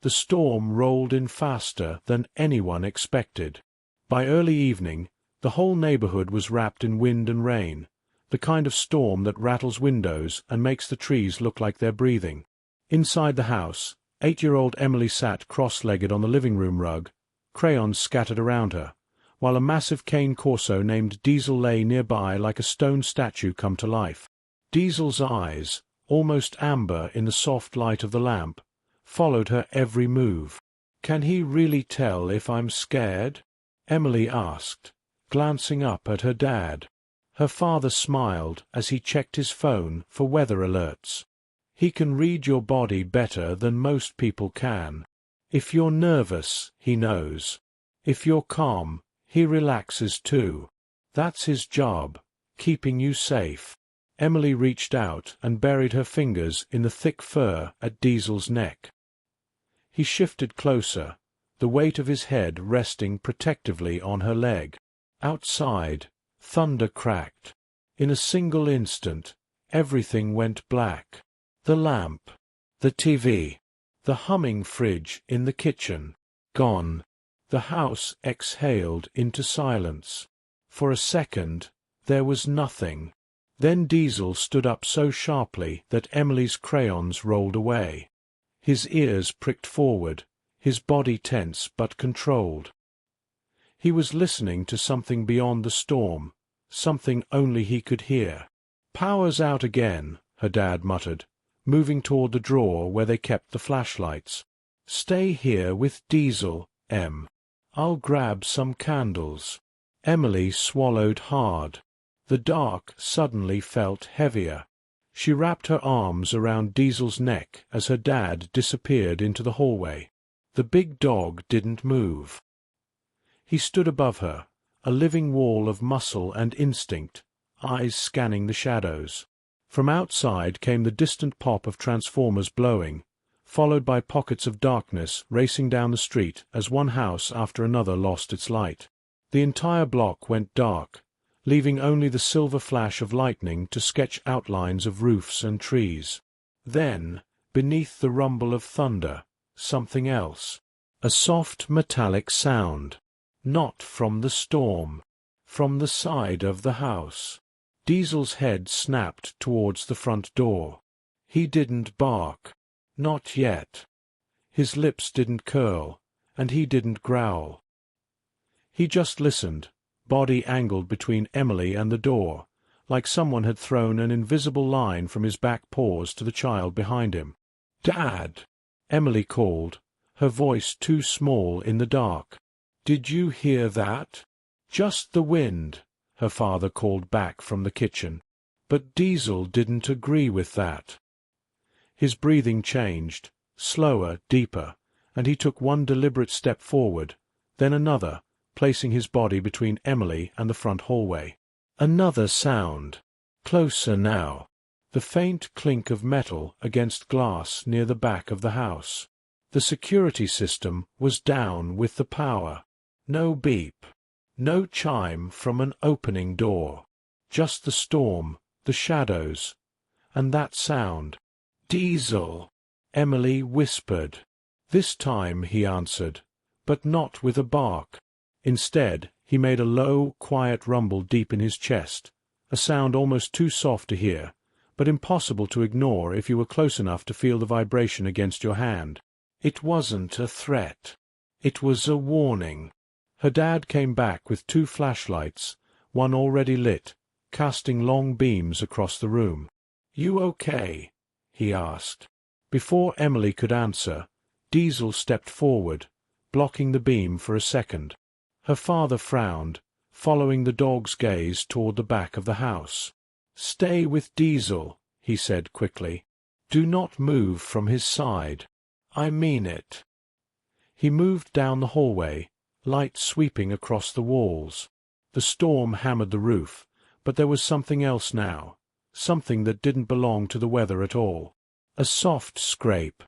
The storm rolled in faster than anyone expected. By early evening, the whole neighborhood was wrapped in wind and rain, the kind of storm that rattles windows and makes the trees look like they're breathing. Inside the house, 8-year-old Emily sat cross-legged on the living room rug, crayons scattered around her, while a massive cane Corso named Diesel lay nearby like a stone statue come to life. Diesel's eyes, almost amber in the soft light of the lamp, followed her every move. "Can he really tell if I'm scared?" Emily asked, glancing up at her dad. Her father smiled as he checked his phone for weather alerts. "He can read your body better than most people can. If you're nervous, he knows. If you're calm, he relaxes too. That's his job, keeping you safe." Emily reached out and buried her fingers in the thick fur at Diesel's neck. He shifted closer, the weight of his head resting protectively on her leg. Outside, thunder cracked. In a single instant, everything went black. The lamp, the TV, the humming fridge in the kitchen, gone. The house exhaled into silence. For a second, there was nothing. Then Diesel stood up so sharply that Emily's crayons rolled away. His ears pricked forward, his body tense but controlled. He was listening to something beyond the storm, something only he could hear. "Power's out again," her dad muttered, moving toward the drawer where they kept the flashlights. "Stay here with Diesel, Em. I'll grab some candles." Emily swallowed hard. The dark suddenly felt heavier. She wrapped her arms around Diesel's neck as her dad disappeared into the hallway. The big dog didn't move. He stood above her, a living wall of muscle and instinct, eyes scanning the shadows. From outside came the distant pop of transformers blowing, followed by pockets of darkness racing down the street as one house after another lost its light. The entire block went dark, leaving only the silver flash of lightning to sketch outlines of roofs and trees. Then, beneath the rumble of thunder, something else. A soft metallic sound. Not from the storm. From the side of the house. Diesel's head snapped towards the front door. He didn't bark. Not yet. His lips didn't curl, and he didn't growl. He just listened, body angled between Emily and the door, like someone had thrown an invisible line from his back paws to the child behind him. "Dad!" Emily called, her voice too small in the dark. "Did you hear that?" "Just the wind," her father called back from the kitchen. But Diesel didn't agree with that. His breathing changed, slower, deeper, and he took one deliberate step forward, then another, placing his body between Emily and the front hallway. Another sound. Closer now. The faint clink of metal against glass near the back of the house. The security system was down with the power. No beep. No chime from an opening door. Just the storm, the shadows, and that sound. "Diesel," Emily whispered. This time he answered, but not with a bark. Instead, he made a low, quiet rumble deep in his chest, a sound almost too soft to hear, but impossible to ignore if you were close enough to feel the vibration against your hand. It wasn't a threat. It was a warning. Her dad came back with 2 flashlights, one already lit, casting long beams across the room. "You okay?" he asked. Before Emily could answer, Diesel stepped forward, blocking the beam for a second. Her father frowned, following the dog's gaze toward the back of the house. "Stay with Diesel," he said quickly. "Do not move from his side. I mean it." He moved down the hallway, light sweeping across the walls. The storm hammered the roof, but there was something else now, something that didn't belong to the weather at all. A soft scrape,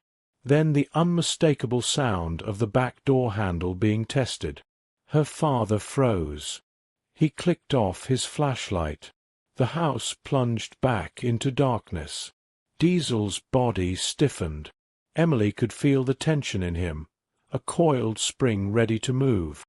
then the unmistakable sound of the back door handle being tested. Her father froze. He clicked off his flashlight. The house plunged back into darkness. Diesel's body stiffened. Emily could feel the tension in him, a coiled spring ready to move.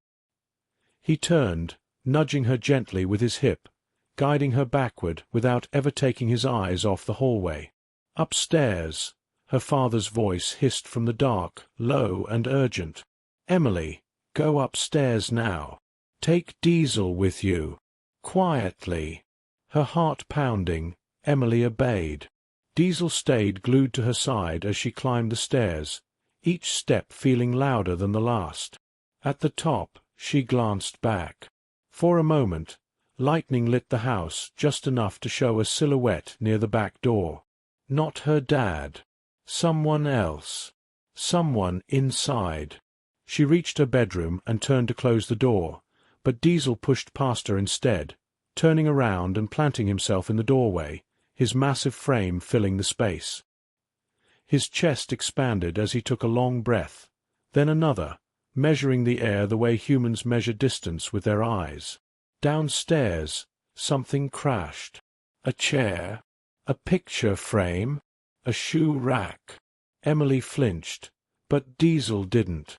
He turned, nudging her gently with his hip, guiding her backward without ever taking his eyes off the hallway. Upstairs, her father's voice hissed from the dark, low and urgent. "Emily, go upstairs now. Take Diesel with you." Quietly, her heart pounding, Emily obeyed. Diesel stayed glued to her side as she climbed the stairs, each step feeling louder than the last. At the top, she glanced back. For a moment, lightning lit the house just enough to show a silhouette near the back door. Not her dad. Someone else. Someone inside. She reached her bedroom and turned to close the door, but Diesel pushed past her instead, turning around and planting himself in the doorway, his massive frame filling the space. His chest expanded as he took a long breath, then another, measuring the air the way humans measure distance with their eyes. Downstairs, something crashed. A chair, a picture frame, a shoe rack. Emily flinched, but Diesel didn't.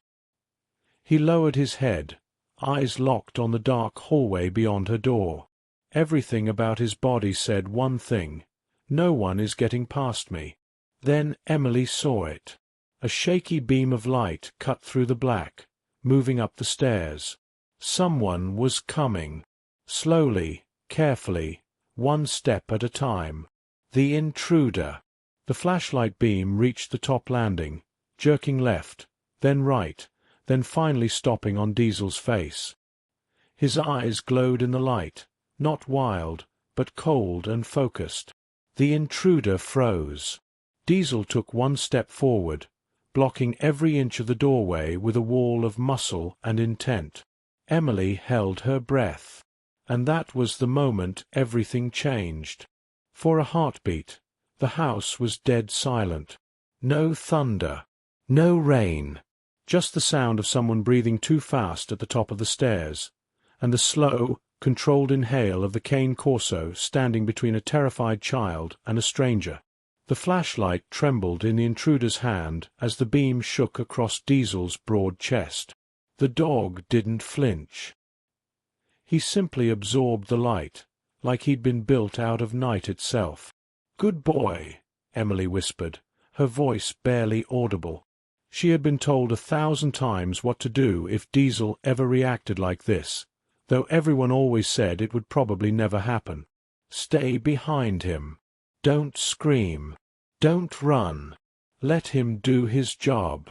He lowered his head, eyes locked on the dark hallway beyond her door. Everything about his body said one thing: no one is getting past me. Then Emily saw it. A shaky beam of light cut through the black, moving up the stairs. Someone was coming. Slowly, carefully, one step at a time. The intruder. The flashlight beam reached the top landing, jerking left, then right, then finally stopping on Diesel's face. His eyes glowed in the light, not wild, but cold and focused. The intruder froze. Diesel took one step forward, blocking every inch of the doorway with a wall of muscle and intent. Emily held her breath. And that was the moment everything changed. For a heartbeat, the house was dead silent. No thunder, no rain, just the sound of someone breathing too fast at the top of the stairs, and the slow, controlled inhale of the cane Corso standing between a terrified child and a stranger. The flashlight trembled in the intruder's hand as the beam shook across Diesel's broad chest. The dog didn't flinch. He simply absorbed the light, like he'd been built out of night itself. "Good boy," Emily whispered, her voice barely audible. She had been told 1,000 times what to do if Diesel ever reacted like this, though everyone always said it would probably never happen. Stay behind him. Don't scream. Don't run. Let him do his job.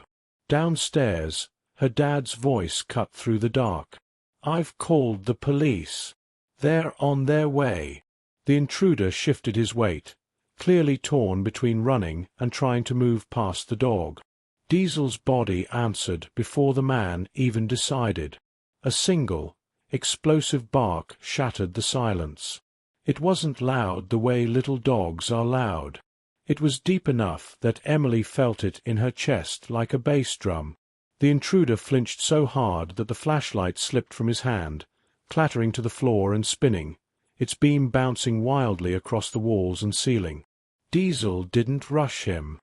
Downstairs, her dad's voice cut through the dark. "I've called the police. They're on their way." The intruder shifted his weight, clearly torn between running and trying to move past the dog. Diesel's body answered before the man even decided. A single, explosive bark shattered the silence. It wasn't loud the way little dogs are loud. It was deep enough that Emily felt it in her chest like a bass drum. The intruder flinched so hard that the flashlight slipped from his hand, clattering to the floor and spinning, its beam bouncing wildly across the walls and ceiling. Diesel didn't rush him.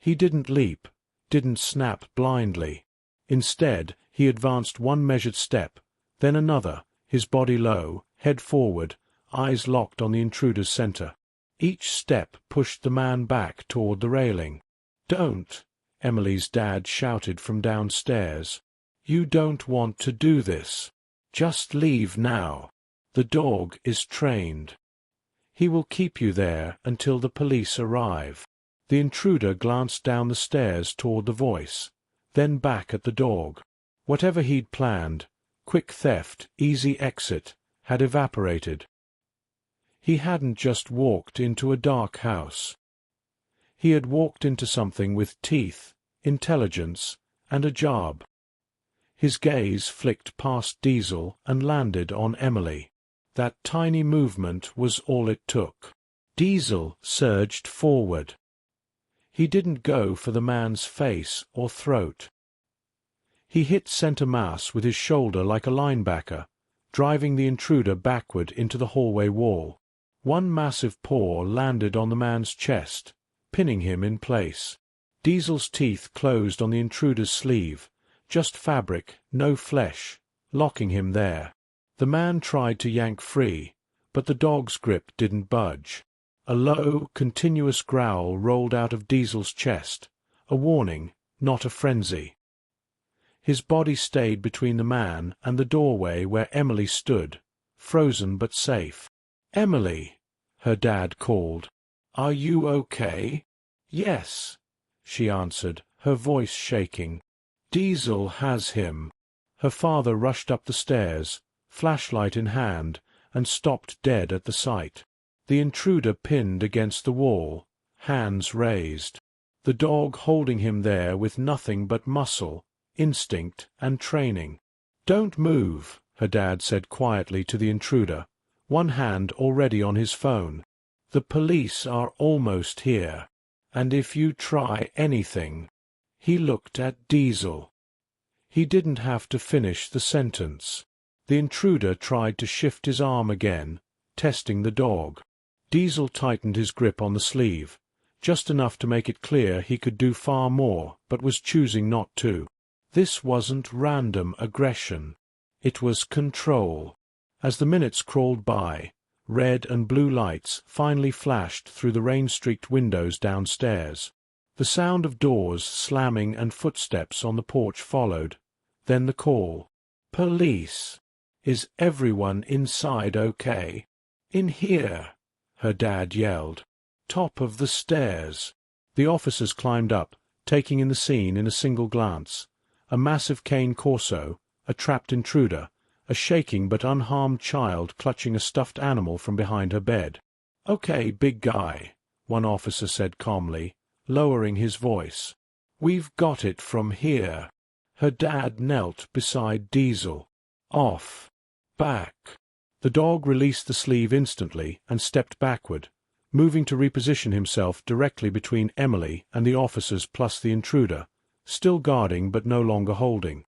He didn't leap, didn't snap blindly. Instead, he advanced one measured step, then another, his body low, head forward, eyes locked on the intruder's center. Each step pushed the man back toward the railing. "Don't," Emily's dad shouted from downstairs. "You don't want to do this. Just leave now. The dog is trained. He will keep you there until the police arrive." The intruder glanced down the stairs toward the voice, then back at the dog. Whatever he'd planned, quick theft, easy exit, had evaporated. He hadn't just walked into a dark house. He had walked into something with teeth, intelligence, and a job. His gaze flicked past Diesel and landed on Emily. That tiny movement was all it took. Diesel surged forward. He didn't go for the man's face or throat. He hit center mass with his shoulder like a linebacker, driving the intruder backward into the hallway wall. One massive paw landed on the man's chest, pinning him in place. Diesel's teeth closed on the intruder's sleeve, just fabric, no flesh, locking him there. The man tried to yank free, but the dog's grip didn't budge. A low, continuous growl rolled out of Diesel's chest, a warning, not a frenzy. His body stayed between the man and the doorway where Emily stood, frozen but safe. "Emily," her dad called. "Are you okay?" "Yes," she answered, her voice shaking. "Diesel has him." Her father rushed up the stairs, flashlight in hand, and stopped dead at the sight. The intruder pinned against the wall, hands raised. The dog holding him there with nothing but muscle, instinct, and training. "Don't move," her dad said quietly to the intruder, one hand already on his phone. "The police are almost here. And if you try anything—" He looked at Diesel. He didn't have to finish the sentence. The intruder tried to shift his arm again, testing the dog. Diesel tightened his grip on the sleeve, just enough to make it clear he could do far more, but was choosing not to. This wasn't random aggression. It was control. As the minutes crawled by, red and blue lights finally flashed through the rain-streaked windows downstairs. The sound of doors slamming and footsteps on the porch followed. Then the call. "Police! Is everyone inside okay?" "In here," her dad yelled. "Top of the stairs." The officers climbed up, taking in the scene in a single glance. A massive cane Corso, a trapped intruder, a shaking but unharmed child clutching a stuffed animal from behind her bed. "Okay, big guy," one officer said calmly, lowering his voice. "We've got it from here." Her dad knelt beside Diesel. "Off. Back." The dog released the sleeve instantly and stepped backward, moving to reposition himself directly between Emily and the officers plus the intruder, still guarding but no longer holding.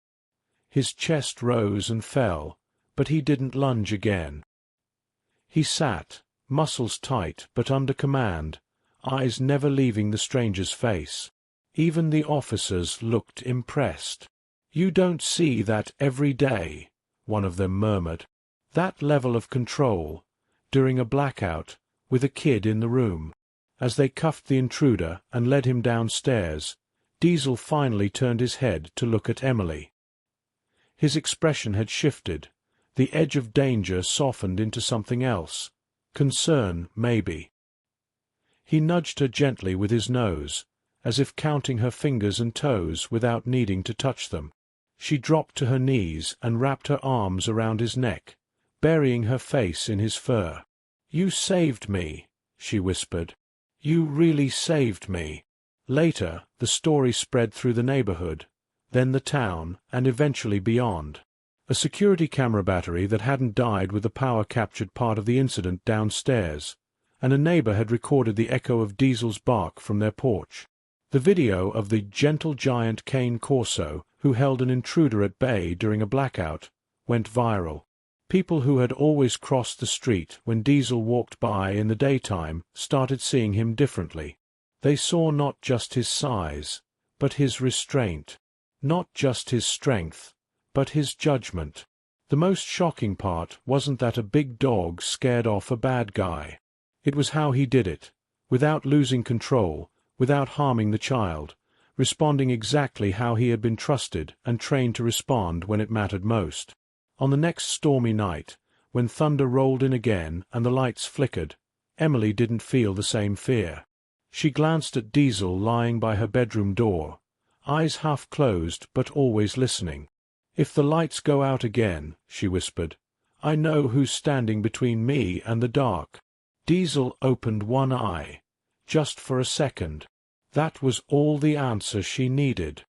His chest rose and fell, but he didn't lunge again. He sat, muscles tight but under command, eyes never leaving the stranger's face. Even the officers looked impressed. "You don't see that every day," one of them murmured. That level of control, during a blackout, with a kid in the room. As they cuffed the intruder and led him downstairs, Diesel finally turned his head to look at Emily. His expression had shifted, the edge of danger softened into something else. Concern, maybe. He nudged her gently with his nose, as if counting her fingers and toes without needing to touch them. She dropped to her knees and wrapped her arms around his neck, burying her face in his fur. "You saved me," she whispered. "You really saved me." Later, the story spread through the neighborhood, then the town, and eventually beyond. A security camera battery that hadn't died with the power captured part of the incident downstairs, and a neighbor had recorded the echo of Diesel's bark from their porch. The video of the gentle giant cane Corso, who held an intruder at bay during a blackout, went viral. People who had always crossed the street when Diesel walked by in the daytime started seeing him differently. They saw not just his size, but his restraint. Not just his strength, but his judgment. The most shocking part wasn't that a big dog scared off a bad guy. It was how he did it, without losing control, without harming the child, responding exactly how he had been trusted and trained to respond when it mattered most. On the next stormy night, when thunder rolled in again and the lights flickered, Emily didn't feel the same fear. She glanced at Diesel lying by her bedroom door, eyes half closed but always listening. "If the lights go out again," she whispered, "I know who's standing between me and the dark." Diesel opened one eye, just for a second. That was all the answer she needed.